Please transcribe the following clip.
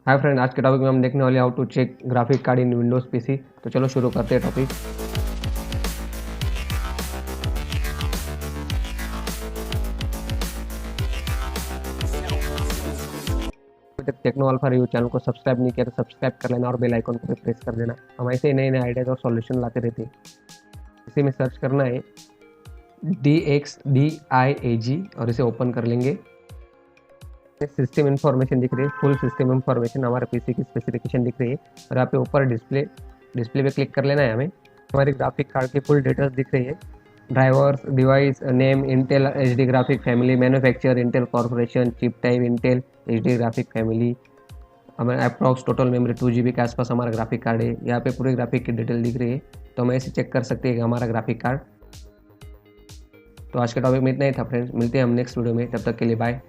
Hi friend, आज के topic में हम देखने वाले how to check graphic card in Windows PC. तो चलो शुरू करते हैं topic. Techno Alpha review channel को सब्सक्राइब नहीं किया तो सब्सक्राइब कर लेना और बेल आइकन को भी प्रेस कर देना। हम ऐसे ही नए नए आइडियाज़ और सॉल्यूशन लाते रहते हैं। इसी में सर्च करना है DXDIAG और इसे ओपन कर लेंगे। सिस्टम इन्फॉर्मेशन दिख रही है, फुल सिस्टम इन्फॉर्मेशन, हमारे पीसी की स्पेसिफिकेशन दिख रही है और यहाँ पे ऊपर डिस्प्ले पे क्लिक कर लेना है। हमें हमारी ग्राफिक कार्ड की फुल डिटेल्स दिख रही है, drivers, device name, Intel HD graphic family, manufacture Intel corporation, chip type Intel HD graphic family, हमारे अप्रॉक्स टोटल मेमोरी 2 GB के आसपास हमारा ग्राफिक कार्ड है। यहाँ पे पूरी ग्राफिक की डिटेल दिख रही है, तो हम ऐसे चेक कर सकते हैं कि हमारा ग्राफिक कार्ड। तो आज के टॉपिक में इतना ही था फ्रेंड्स, मिलते हैं हम नेक्स्ट वीडियो में, तब तक के लिए बाय।